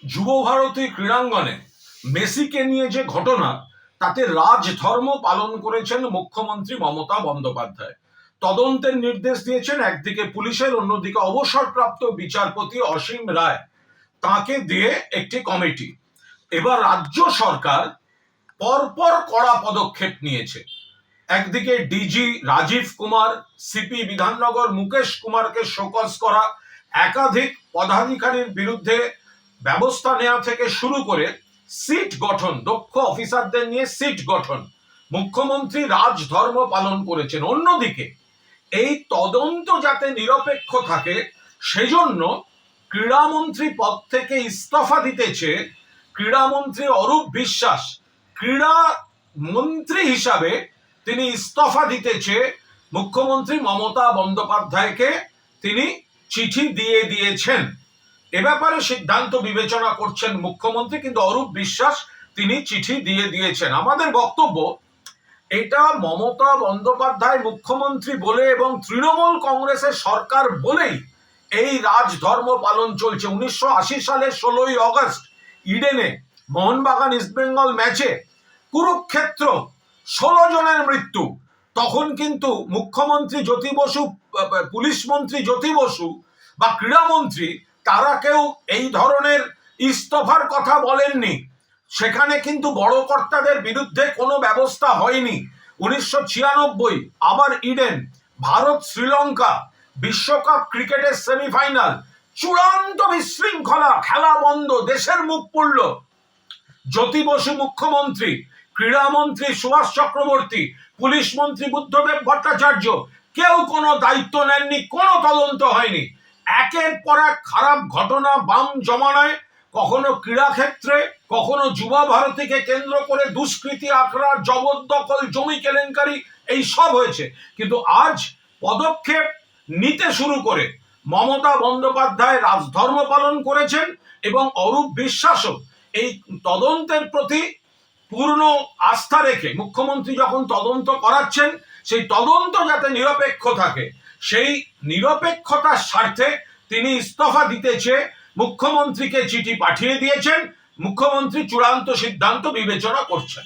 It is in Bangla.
যুবভারতী ক্রীড়াঙ্গনে মেসিকে নিয়ে যে ঘটনা, তাতে রাজধর্ম পালন করেছেন মুখ্যমন্ত্রী মমতা বন্দ্যোপাধ্যায়। তদন্তের নির্দেশ দিয়েছেন একদিকে পুলিশের, অন্যদিকে অবসরপ্রাপ্ত বিচারপতি অসীম রায়, তাকে দিয়ে একটি কমিটি। এবার রাজ্য সরকার পরপর কড়া পদক্ষেপ নিয়েছে। একদিকে ডিজি রাজীব কুমার, সিপি বিধাননগর মুকেশ কুমারকে শোকজ করা, একাধিক পদাধিকারীর বিরুদ্ধে ব্যবস্থা নেওয়া থেকে শুরু করে সিট গঠন, দক্ষ অফিসারদের নিয়ে সিট গঠন, মুখ্যমন্ত্রী রাজধর্ম পালন করেছেন। অন্যদিকে এই তদন্ত যাতে নিরপেক্ষ থাকে সেজন্য ক্রীড়ামন্ত্রী পদ থেকে ইস্তফা দিতেছে ক্রীড়ামন্ত্রী অরূপ বিশ্বাস। ক্রীড়া মন্ত্রী হিসাবে তিনি ইস্তফা দিতেছে মুখ্যমন্ত্রী মমতা বন্দ্যোপাধ্যায়কে তিনি চিঠি দিয়ে দিয়েছেন। এ ব্যাপারে সিদ্ধান্ত বিবেচনা করছেন মুখ্যমন্ত্রী, কিন্তু অরূপ বিশ্বাস তিনি চিঠি দিয়ে দিয়েছেন। আমাদের বক্তব্য, এটা মমতা বন্দ্যোপাধ্যায় মুখ্যমন্ত্রী বলে এবং তৃণমূল কংগ্রেসের সরকার বলেই এই রাজধর্ম পালন চলছে। 1980 সালের 16ই অগস্ট ইডেনে মোহনবাগান ইস্টবেঙ্গল ম্যাচে কুরুক্ষেত্র 16 জনের মৃত্যু। তখন কিন্তু মুখ্যমন্ত্রী জ্যোতি বসু, পুলিশ মন্ত্রী জ্যোতি বসু বা ক্রীড়ামন্ত্রী, তারা কেউ এই ধরনের ইস্তফার কথা বলেননি। সেখানে কিন্তু বড় কর্তাদের বিরুদ্ধে কোনো ব্যবস্থা হয়নি। 1996 আবার ইডেন, ভারত শ্রীলঙ্কা বিশ্বকাপ ক্রিকেটের সেমিফাইনাল, চূড়ান্ত বিশৃঙ্খলা, খেলা বন্ধ, দেশের মুখ পুড়ল। জ্যোতি বসু মুখ্যমন্ত্রী, ক্রীড়ামন্ত্রী সুভাষ চক্রবর্তী, পুলিশ মন্ত্রী বুদ্ধদেব ভট্টাচার্য কেউ কোনো দায়িত্ব নেননি, কোনো তদন্ত হয়নি। একের পর এক খারাপ ঘটনা বাম জমানায়, কখনো ক্রীড়াক্ষেত্রে, কখনো যুবা ভারতীকে কেন্দ্র করে দুষ্কৃতি, আখড়া, জবরদখল, জমি কেলেঙ্কারি, এই সব হয়েছে। কিন্তু আজ পদক্ষেপ নিতে শুরু করে মমতা বন্দ্যোপাধ্যায় রাজধর্ম পালন করেছেন এবং অরূপ বিশ্বাসও এই তদন্তের প্রতি পূর্ণ আস্থা রেখে মুখ্যমন্ত্রী যখন তদন্ত করাচ্ছেন, সেই তদন্ত যাতে নিরপেক্ষ থাকে, সেই নিরপেক্ষতার স্বার্থে তিনি ইস্তফা দিতেছে মুখ্যমন্ত্রীকে চিঠি পাঠিয়ে দিয়েছেন। মুখ্যমন্ত্রী চূড়ান্ত সিদ্ধান্ত বিবেচনা করছেন।